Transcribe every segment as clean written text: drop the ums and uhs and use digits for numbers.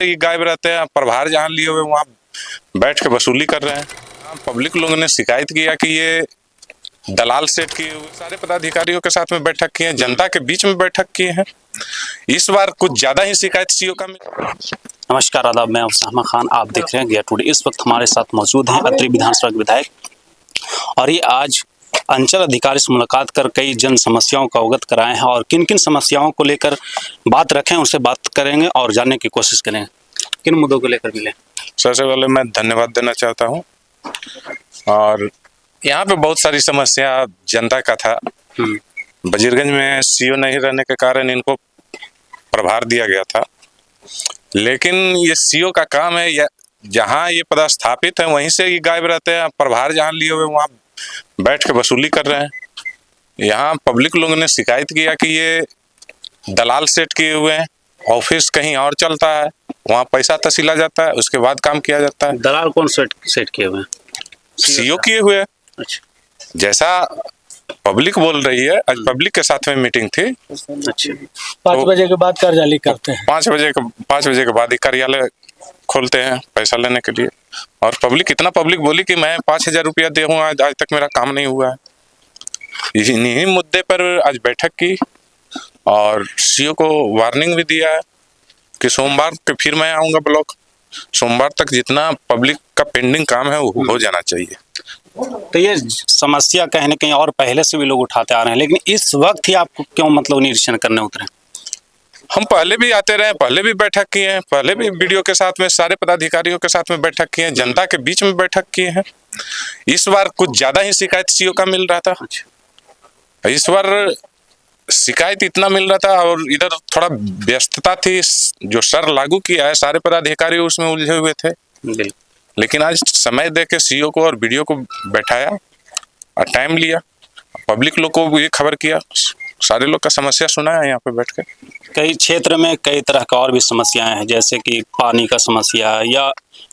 गायब रहते हैं, प्रभार जहाँ लिए हुए वहाँ बैठ के वसूली कर रहे हैं। पब्लिक लोगों ने शिकायत किया कि ये दलाल सेठ किए हुए सारे पदाधिकारियों के साथ में बैठक किए हैं, जनता के बीच में बैठक किए हैं। इस बार कुछ ज्यादा ही शिकायत सीओ का नमस्कार, आदाब, मैं उसामा खान, आप देख रहे हैं गया टुडे। इस वक्त हमारे साथ मौजूद हैं अत्रि विधानसभा के विधायक और ये आज अंचल अधिकारी से मुलाकात कर कई जन समस्याओं का अवगत कराए हैं और किन किन समस्याओं को लेकर बात रखें उनसे बात करेंगे और जानने की कोशिश करेंगे किन मुद्दों को लेकर मिले। सबसे पहले मैं धन्यवाद देना चाहता हूँ। और यहाँ पे बहुत सारी समस्या जनता का था। वजीरगंज में सीओ नहीं रहने के कारण इनको प्रभार दिया गया था, लेकिन ये सीओ का काम है, जहाँ ये पदस्थापित है वहीं से ये गायब रहते हैं। प्रभार जहाँ लिए हुए वहाँ बैठ के वसूली कर रहे हैं। यहाँ पब्लिक लोगों ने शिकायत किया कि ये दलाल सेट किए हुए हैं, ऑफिस कहीं और चलता है, वहाँ पैसा तसीला जाता है, उसके बाद काम किया जाता है। दलाल कौन सेट किए हुए हैं? सीओ किए हुए हैं। अच्छा, जैसा पब्लिक बोल रही है, आज पब्लिक के साथ में मीटिंग थी। अच्छा, 5 बजे के बाद कार्यालय करते हैं। 5 बजे के बाद ही कार्यालय खोलते हैं पैसा लेने के लिए। और पब्लिक बोली कि मैं 5,000 रुपया दे हूँ, आज तक मेरा काम नहीं हुआ है। इन्हीं मुद्दे पर आज बैठक की और सीओ को वार्निंग भी दिया है कि सोमवार के फिर मैं आऊँगा ब्लॉक। सोमवार तक जितना पब्लिक का पेंडिंग काम है वो हो जाना चाहिए। तो ये समस्या कहीं ना कहीं और पहले से भी लोग उठाते आ रहे हैं, लेकिन इस वक्त ही आपको क्यों निरीक्षण करने उतरे? हम पहले भी आते रहे, पहले भी बैठक किए हैं, पहले भी वीडियो के साथ में सारे पदाधिकारियों के साथ में बैठक किए हैं, जनता के बीच में बैठक किए हैं। इस बार कुछ ज्यादा ही शिकायत सीओ का मिल रहा था। इस बार शिकायत इतना मिल रहा था और इधर थोड़ा व्यस्तता थी। जो सर लागू किया है सारे पदाधिकारी उसमें उलझे हुए थे, लेकिन आज समय दे के सीओ को और वीडियो को बैठाया और टाइम लिया, पब्लिक लोग को ये खबर किया, सारे लोग का समस्या सुना है यहाँ पे बैठ कर। कई क्षेत्र में कई तरह का और भी समस्याएं हैं, जैसे कि पानी का समस्या या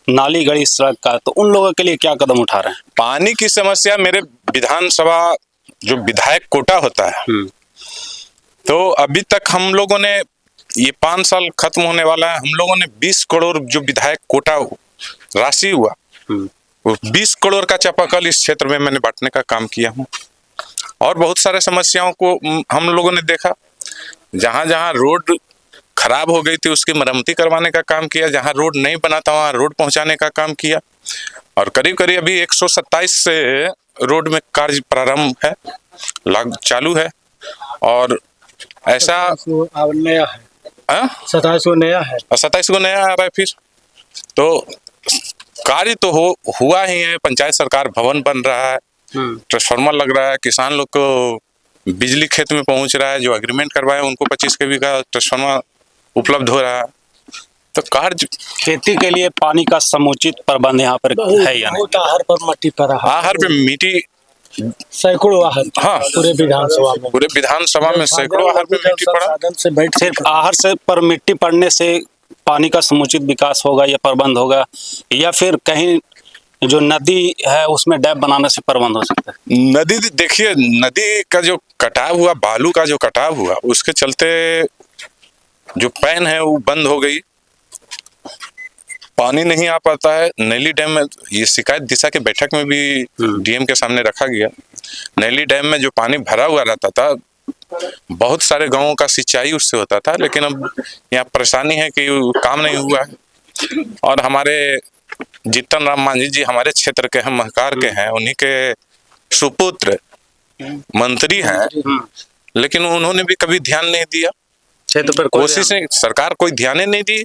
नाली गली सड़क का, तो उन लोगों के लिए क्या कदम उठा रहे हैं? पानी की समस्या, मेरे विधानसभा जो विधायक कोटा होता है, तो अभी तक हम लोगों ने, ये 5 साल खत्म होने वाला है, हम लोगों ने 20 करोड़ जो विधायक कोटा राशि हुआ, वो 20 करोड़ का चापाकल इस क्षेत्र में मैंने बांटने का काम किया हूँ। और बहुत सारे समस्याओं को हम लोगों ने देखा। जहाँ जहाँ रोड खराब हो गई थी उसकी मरम्मती करवाने का काम किया, जहाँ रोड नहीं बना था वहाँ रोड पहुँचाने का काम किया। और करीब करीब अभी 127 से रोड में कार्य प्रारंभ है, चालू है। और ऐसा नया है, 27 को नया है, 27 को नया आ रहा है। फिर तो कार्य तो हुआ ही है। पंचायत सरकार भवन बन रहा है, ट्रांसफार्मर लग रहा है, किसान लोग को बिजली खेत में पहुंच रहा है, जो एग्रीमेंट करवाए उनको 25 kV का ट्रांसफार्मर उपलब्ध हो रहा है। तो कार्य, खेती के लिए पानी का समुचित प्रबंध यहाँ पर है या नहीं? आहर पर मिट्टी पड़ा है, आहर पे मिट्टी सैकड़ों आहर। हाँ, पूरे विधानसभा में सैकड़ों आहर पे मिट्टी पड़ा। से बैठ सिर्फ आहर से पर मिट्टी पड़ने से पानी का समुचित विकास होगा या प्रबंध होगा, या फिर कहीं जो नदी है उसमें डैम बनाने से प्रबंध हो सकता है? नदी, देखिए, नदी का जो कटाव हुआ, बालू का जो कटाव हुआ, उसके चलते जो पैन है वो बंद हो गई, पानी नहीं आ पाता है। नैली डैम में ये शिकायत दिशा के बैठक में भी डीएम के सामने रखा गया। नैली डैम में जो पानी भरा हुआ रहता था, बहुत सारे गांवों का सिंचाई उससे होता था, लेकिन अब यहाँ परेशानी है कि काम नहीं हुआ है। और हमारे जीतन राम मांझी जी हमारे क्षेत्र के हैं, महकार के हैं, उन्हीं के सुपुत्र मंत्री हैं, लेकिन उन्होंने भी कभी ध्यान नहीं दिया। क्षेत्र पर कोशिशें, सरकार कोई ध्यान ही नहीं दी,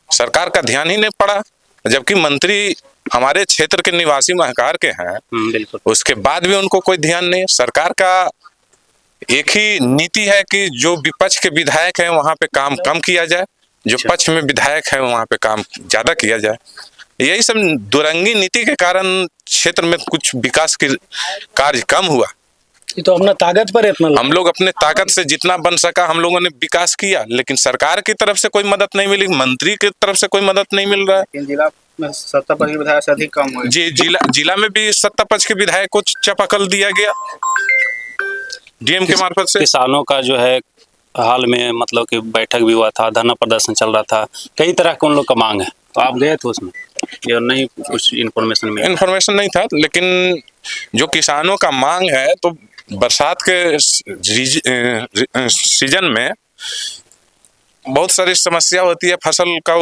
सरकार का ध्यान ही नहीं पड़ा, जबकि मंत्री हमारे क्षेत्र के निवासी महकार के हैं। उसके बाद भी उनको कोई ध्यान नहीं। सरकार का एक ही नीति है कि जो विपक्ष के विधायक हैं वहां पे काम कम किया जाए, जो पक्ष में विधायक है वहां पे काम ज्यादा किया जाए। यही सब दुरंगी नीति के कारण क्षेत्र में कुछ विकास के कार्य कम हुआ। ये तो अपना ताकत पर इतना, हम लोग अपने ताकत से जितना बन सका हम लोगों ने विकास किया, लेकिन सरकार की तरफ से कोई मदद नहीं मिली, मंत्री की तरफ से कोई मदद नहीं मिल रहा है। जिला में सत्ता पक्ष के विधायक से अधिक कम हुए। जी, जिला में भी सत्ता पक्ष के विधायक को चापाकल दिया गया डीएम के मार्फत से। किसानों का जो है हाल में मतलब कि बैठक भी हुआ था, धरना प्रदर्शन चल रहा था, कई तरह के उन लोग का मांग है, तो आप गए थे उसमें या नहीं? कुछ इन्फॉर्मेशन मिला? इन्फॉर्मेशन नहीं था, लेकिन जो किसानों का मांग है तो बरसात के सीजन में बहुत सारी समस्या होती है, फसल का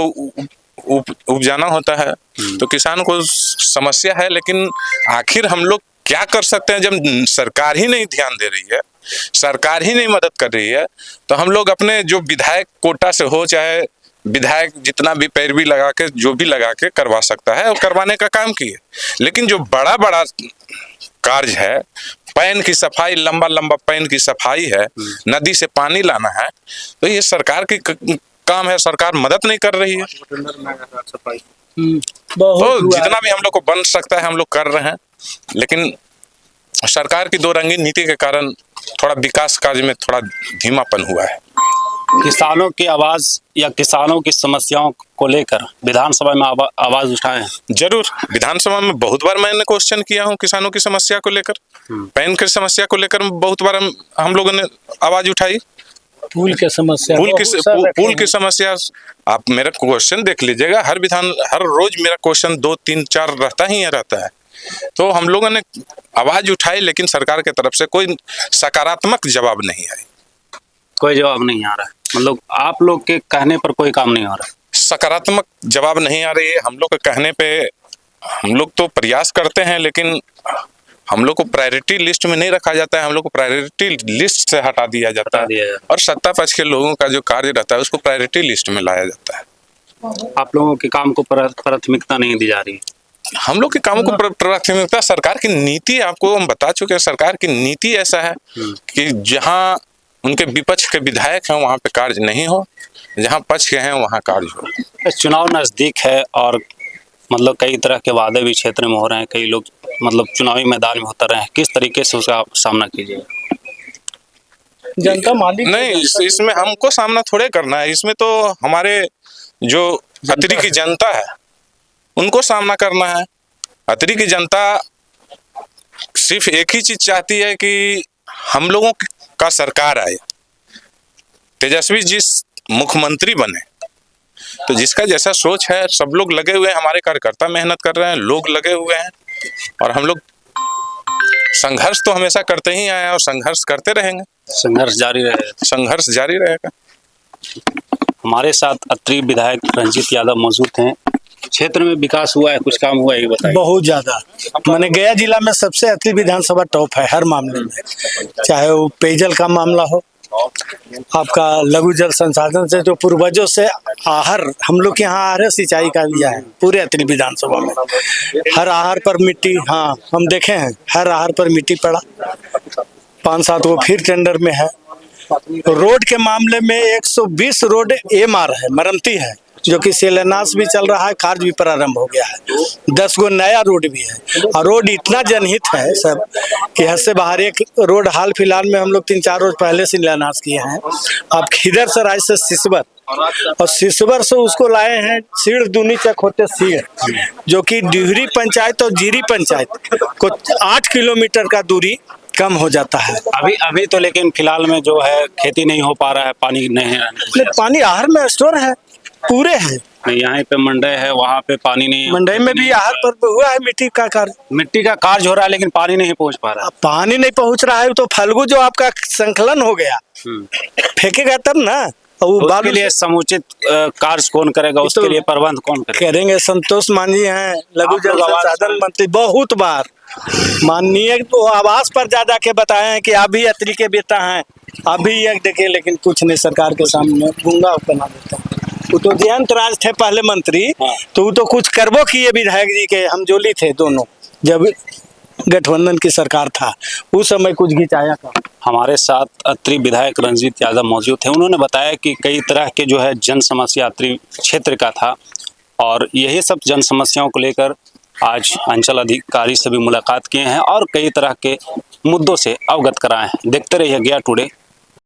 उपजाना होता है, तो किसान को समस्या है। लेकिन आखिर हम लोग क्या कर सकते हैं जब सरकार ही नहीं ध्यान दे रही है, सरकार ही नहीं मदद कर रही है, तो हम लोग अपने जो विधायक कोटा से हो, चाहे विधायक जितना भी पैरवी लगा के जो भी लगा के करवा सकता है और करवाने का काम किए। लेकिन जो बड़ा बड़ा कार्य है, पैन की सफाई, लंबा लंबा पैन की सफाई है, नदी से पानी लाना है, तो ये सरकार की काम है, सरकार मदद नहीं कर रही है। तो जितना भी हम लोग को बन सकता है हम लोग कर रहे हैं, लेकिन सरकार की दो रंगी नीति के कारण थोड़ा विकास कार्य में थोड़ा धीमापन हुआ है। किसानों की आवाज या किसानों की समस्याओं को लेकर विधानसभा में आवाज उठाए हैं? जरूर, विधानसभा में बहुत बार मैंने क्वेश्चन किया हूं किसानों की समस्या को लेकर, पैन की समस्या को लेकर बहुत बार हम लोगों ने आवाज उठाई। पुल की समस्या, पुल की समस्या, आप मेरा क्वेश्चन देख लीजिएगा, हर रोज मेरा क्वेश्चन 2 3 4 रहता है। तो हम लोगों ने आवाज उठाई, लेकिन सरकार की तरफ से कोई सकारात्मक जवाब नहीं है। कोई जवाब नहीं आ रहा है, मतलब आप लोग के कहने पर कोई काम नहीं हो रहा है? सकारात्मक जवाब नहीं आ रही है। हम लोग के कहने पे हम लोग तो प्रयास करते हैं, लेकिन हम लोग को प्रायोरिटी लिस्ट में नहीं रखा जाता है, हम लोग को प्रायोरिटी लिस्ट से हटा दिया जाता है, और सत्ता पक्ष के लोगों का जो कार्य रहता है उसको प्रायोरिटी लिस्ट में लाया जाता है। आप लोगों के काम को प्राथमिकता नहीं दी जा रही? हम लोग के कामों को प्राथमिकता, सरकार की नीति आपको हम बता चुके हैं। सरकार की नीति ऐसा है कि जहां उनके विपक्ष के विधायक हैं वहां पे कार्य नहीं हो, जहां पक्ष के हैं वहां कार्य हो। चुनाव नजदीक है और मतलब कई तरह के वादे भी क्षेत्र में हो रहे हैं, कई लोग मतलब चुनावी मैदान में उतर रहे हैं, किस तरीके से उसका सामना कीजिएगा? जनता मालिक नहीं, इसमें हमको सामना थोड़े करना है, इसमें तो हमारे जो अतरी की जनता है उनको सामना करना है। अतरी की जनता सिर्फ एक ही चीज चाहती है कि हम लोगों का सरकार आए, तेजस्वी जी मुख्यमंत्री बने। तो जिसका जैसा सोच है, सब लोग लगे हुए हैं, हमारे कार्यकर्ता मेहनत कर रहे हैं, लोग लगे हुए हैं, और हम लोग संघर्ष तो हमेशा करते ही आए हैं और संघर्ष करते रहेंगे। संघर्ष जारी रहेगा? संघर्ष जारी रहेगा। हमारे साथ अतरी विधायक रंजीत यादव मौजूद हैं। क्षेत्र में विकास हुआ है, कुछ काम हुआ है, ये बताइए। बहुत ज्यादा, मैंने गया जिला में सबसे अतरी विधानसभा टॉप है हर मामले में, चाहे वो पेयजल का मामला हो, आपका लघु जल संसाधन से जो पूर्वजों से आहर, हम लोग के यहाँ आहर सिंचाई का दिया है पूरे अतरी विधानसभा में। हर आहर पर मिट्टी, हाँ हम देखे हैं, हर आहर पर मिट्टी पड़ा, 5-7 वो फिर टेंडर में है। रोड के मामले में 120 रोड एमआर है, मरम्मती है, जो कि शिलान्यास भी चल रहा है, कार्य भी प्रारंभ हो गया है। 10 गो नया रोड भी है, और रोड इतना जनहित है सब कि हद से बाहर। एक रोड हाल फिलहाल में हम लोग 3-4 रोज पहले शिलान्यास किए हैं। आप खिदर सराय से सिसवर, और सिसवर से उसको लाए हैं सीढ़ दूनी चक होते सीढ़, जो कि डिहरी पंचायत और जीरी पंचायत को 8 किलोमीटर का दूरी कम हो जाता है। अभी तो लेकिन फिलहाल में जो है खेती नहीं हो पा रहा है, पानी नहीं है। पानी आहर में स्टोर है, पूरे है। यहाँ पे मंडई है, वहाँ पे पानी नहीं है। मंडई में भी आहर पर हुआ है मिट्टी का कार्य हो रहा है, लेकिन पानी नहीं पहुँच पा रहा है। पानी नहीं पहुँच रहा है तो फल्गु जो आपका संकलन हो गया फेंकेगा तब ना। उसके लिए समुचित कार्य कौन करेगा, उसके लिए प्रबंध कौन करेंगे? संतोष मांझी हैं, लघु जल संसाधन मंत्री, बहुत बार माननीय तो आवास पर जा जाके बताए हैं कि आप भी अतरी के बेटा हैं, आप भी ये देखे, लेकिन कुछ नहीं, सरकार के सामने गूंगा बना देता है। वो तो जयंत राज थे पहले मंत्री, तो वो तो कुछ करबो किए विधायक जी के, हम जोली थे दोनों, जब गठबंधन की सरकार था उस समय कुछ घिंचाया था। हमारे साथ अतरी विधायक रंजीत यादव मौजूद थे। उन्होंने बताया कि कई तरह के जो है जन समस्या अतरी क्षेत्र का था, और यही सब जन समस्याओं को लेकर आज अंचल अधिकारी से भी मुलाकात किए हैं और कई तरह के मुद्दों से अवगत कराए हैं। देखते रहिए गया टुडे।